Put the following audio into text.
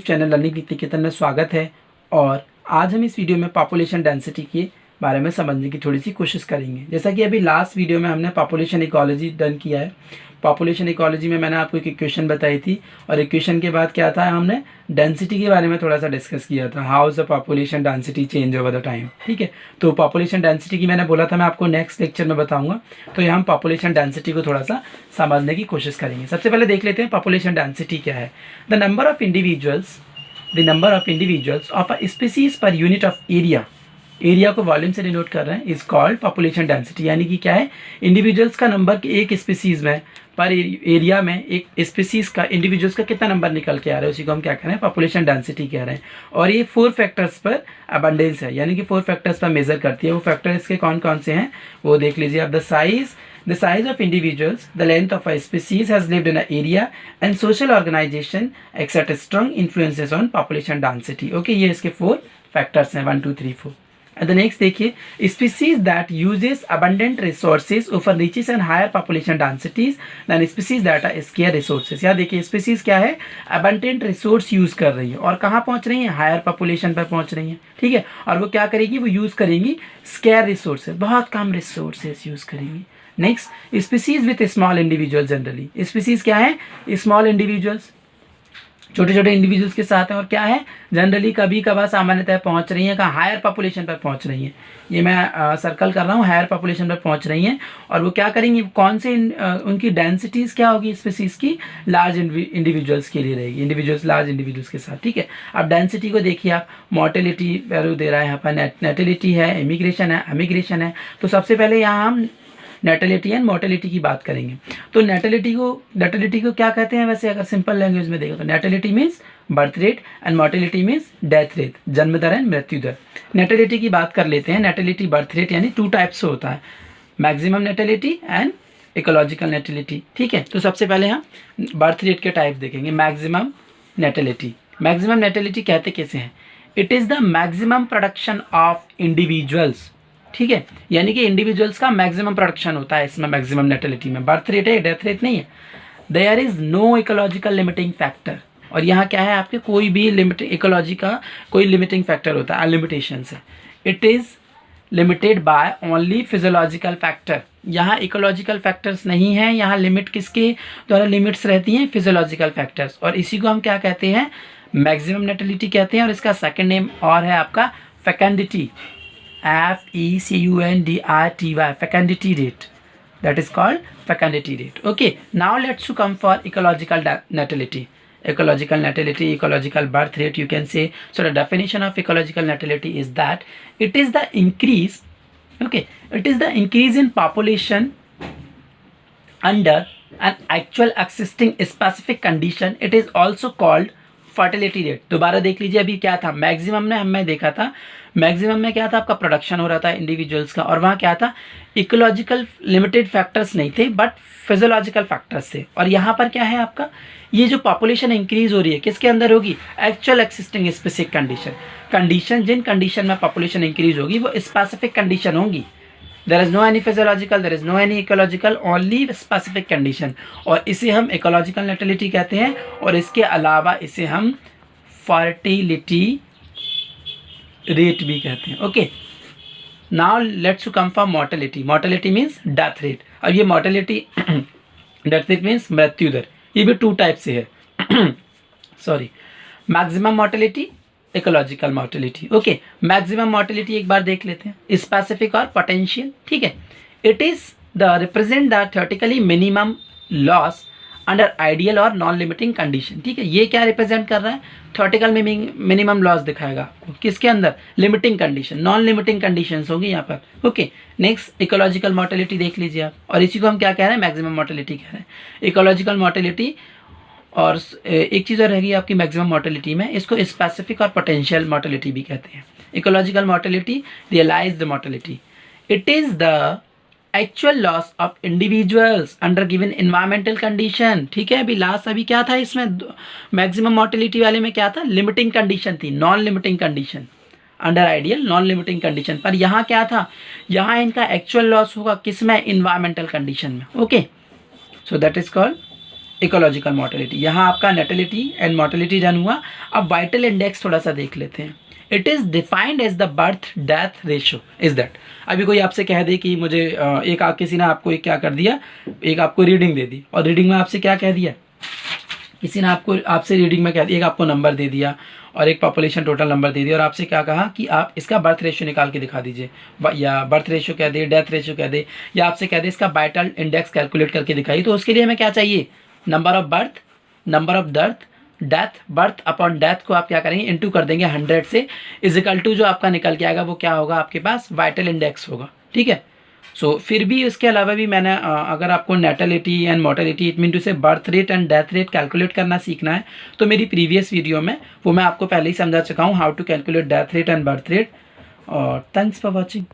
YouTube channel learning with निकेतन में स्वागत है। और आज हम इस वीडियो में पॉपुलेशन डेंसिटी के बारे में समझने की थोड़ी सी कोशिश करेंगे। जैसा कि अभी लास्ट वीडियो में हमने पॉपुलेशन इकोलॉजी डन किया है। पॉपुलेशन इकोलॉजी में मैंने आपको एक इक्वेशन बताई थी और इक्वेशन के बाद क्या था, हमने डेंसिटी के बारे में थोड़ा सा डिस्कस किया था, how is the population density change over the time. ठीक है, तो पॉपुलेशन डेंसिटी की मैंने बोला था मैं आपको नेक्स्ट लेक्चर में बताऊंगा। तो यहाँ हम पॉपुलेशन डेंसिटी को थोड़ा सा समझने की कोशिश करेंगे। सबसे पहले देख लेते हैं पॉपुलेशन डेंसिटी क्या है। The number of individuals of a species per unit of area को वॉल्यूम से डिनोट कर रहे हैं, इज कॉल्ड पॉपुलेशन डेंसिटी। यानी कि क्या है, इंडिविजुअल्स का नंबर एक स्पीसीज में पर एरिया में एक स्पीसीज का इंडिविजुअल्स का कितना नंबर निकल के आ रहा है, उसी को हम क्या कह रहे हैं, पॉपुलेशन डेंसिटी कह रहे हैं। और ये 4 फैक्टर्स पर अबंडेंस है, यानी कि 4 फैक्टर्स पर मेजर करती है। वो फैक्टर इसके कौन कौन से हैं वो देख लीजिए आप। The size of individuals, the length of a species has lived in an area, and social organization exert strong influences on population density. Okay, ये इसके 4 factors हैं, 1 2 3 4. And the next देखिए, species that uses abundant resources often reaches and higher population densities than species that are scarce resources. यहाँ देखिए species क्या है, abundant resource use कर रही है और कहाँ पहुँच रही है, higher population पर पहुँच रही है। ठीक है, और वो क्या करेगी, वो यूज़ करेंगी scarce resources, बहुत कम resources यूज़ करेंगी। Next, species with small individual generally. Species क्या है, स्मॉल इंडिविजुअल्स, छोटे छोटे इंडिविजुअल्स के साथ हैं और क्या है, जनरली कभी कभार सामान्यतः पहुंच रही है कहाँ, हायर पॉपुलेशन पर पहुंच रही है। ये मैं सर्कल कर रहा हूँ, हायर पॉपुलेशन पर पहुंच रही हैं। और वो क्या करेंगी, कौन से उनकी डेंसिटीज़ क्या होगी स्पीसीज की, लार्ज इंडिविजुअल्स के लिए रहेगी, इंडिविजुअल्स लार्ज इंडिविजुअल्स के साथ। ठीक है, अब डेंसिटी को देखिए आप, मोर्टेलिटी वैल्यू दे रहा है यहाँ पर, नेटिलिटी है, इमिग्रेशन है, एमिग्रेशन है। तो सबसे पहले यहाँ हम नेटिलिटी एंड मोर्टेलिटी की बात करेंगे। तो नेटिलिटी को क्या कहते हैं वैसे, अगर सिंपल लैंग्वेज में देखो तो natality means birth rate and mortality means death rate, जन्म दर एंड मृत्यु दर। नेटिलिटी की बात कर लेते हैं। नेटिलिटी बर्थ रेट यानी 2 टाइप्स से होता है, मैक्सिमम नेटिलिटी एंड इकोलॉजिकल नेटिलिटी। ठीक है, तो सबसे पहले हम बर्थ रेट के टाइप देखेंगे। मैक्सिमम नेटिलिटी कहते कैसे हैं, it is the maximum production of individuals. ठीक है, यानी कि इंडिविजुअल्स का मैक्सिमम प्रोडक्शन होता है इसमें, मैक्सिमम नेटिलिटी में। बर्थ रेट है, डेथ रेट नहीं है। There is no ecological limiting factor, और यहाँ क्या है आपके, कोई भी इकोलॉजी का कोई लिमिटिंग फैक्टर होता है, लिमिटेशन है। It is limited by only physiological factor. यहाँ इकोलॉजिकल फैक्टर्स नहीं है, यहाँ लिमिट किसके द्वारा लिमिट्स रहती हैं, फिजियोलॉजिकल फैक्टर्स। और इसी को हम क्या कहते हैं, मैक्सिमम नेटिलिटी कहते हैं। और इसका सेकेंड नेम और है आपका फेकेंडिटी, FECUNDRTY, fecundity rate. That is called fecundity rate. Okay, now let's to come for ecological natality. Ecological birth rate, you can say. So the definition of ecological natality is that it is the increase, okay, it is the increase in population under an actual existing specific condition. It is also called fertility rate. दोबारा देख लीजिए, अभी क्या था, maximum में हमने देखा था, मैक्सिमम में क्या था, आपका प्रोडक्शन हो रहा था इंडिविजुअल्स का, और वहाँ क्या था, इकोलॉजिकल लिमिटेड फैक्टर्स नहीं थे बट फिजियोलॉजिकल फैक्टर्स थे। और यहाँ पर क्या है आपका, ये जो पॉपुलेशन इंक्रीज हो रही है किसके अंदर होगी, एक्चुअल एक्सिस्टिंग स्पेसिफिक कंडीशन, जिन कंडीशन में पॉपुलेशन इंक्रीज होगी वो स्पेसिफिक कंडीशन होंगी। There is no any physiological, there is no any ecological, only specific condition। और इसे हम ecological natality कहते हैं, और इसके अलावा इसे हम fertility rate भी कहते हैं। Okay, now let's come for mortality। mortality means death rate। अब ये mortality death rate means मृत्यु दर, ये भी 2 टाइप से है sorry, maximum mortality, ecological mortality. Okay, maximum mortality एक बार देख लेते हैं, स्पेसिफिक और पोटेंशियल। ठीक है, it is the represent the theoretically minimum loss under ideal और नॉन लिमिटिंग कंडीशन। ठीक है, ये क्या रिप्रेजेंट कर रहा है, थ्योरेटिकल मिनिमम लॉस दिखाएगा आपको, किसके अंदर, limiting condition, non limiting conditions होंगी यहाँ पर। ओके, नेक्स्ट इकोलॉजिकल मोर्टेलिटी देख लीजिए आप, और इसी को हम क्या कह रहे हैं, मैक्सिमम मोर्टेलिटी कह रहे हैं, इकोलॉजिकल मोर्टेलिटी। और एक चीज़ और रहेगी आपकी मैक्सिमम मोर्टेलिटी में, इसको स्पेसिफिक और पोटेंशियल मोर्टेलिटी भी कहते हैं। Ecological mortality, realised mortality, it is the actual loss of individuals under given environmental condition. ठीक है, अभी लास्ट अभी क्या था इसमें, मैक्सिमम मोर्टेलिटी वाले में क्या था, लिमिटिंग कंडीशन थी, non limiting condition, under ideal non limiting condition. पर यहाँ क्या था, यहाँ इनका एक्चुअल लॉस होगा किस में, इन्वायरमेंटल कंडीशन में। Okay, so that is called ecological mortality. यहाँ आपका नेटेलिटी एंड मोर्टेलिटी डन हुआ। अब वाइटल इंडेक्स थोड़ा सा देख लेते हैं। It is defined as the birth death ratio is that. अभी कोई आपसे कह दे कि मुझे एक किसी ने आपको एक क्या कर दिया, एक आपको रीडिंग दे दी, और रीडिंग में आपसे क्या कह दिया, किसी ने आपसे रीडिंग में कह दिया, एक आपको नंबर दे दिया और एक पॉपुलेशन टोटल नंबर दे दिया, और आपसे क्या कहा कि आप इसका बर्थ रेशियो निकाल के दिखा दीजिए, या बर्थ रेशियो कह दे, डेथ रेशियो कह दे, या आपसे कह दे इसका वाइटल इंडेक्स कैलकुलेट करके दिखाइए। तो उसके लिए हमें क्या चाहिए, number of birth, number of death, birth upon death को आप क्या करेंगे, इनटू कर देंगे 100 से, इज इक्वल टू जो आपका निकल के आएगा वो क्या होगा, आपके पास वाइटल इंडेक्स होगा। ठीक है। सो फिर भी इसके अलावा भी मैंने अगर आपको natality and mortality, it mean to say birth rate and death rate calculate करना सीखना है, तो मेरी प्रीवियस वीडियो में वो मैं आपको पहले ही समझा चुका हूँ, how to calculate death rate and birth rate. और थैंक्स फॉर वॉचिंग।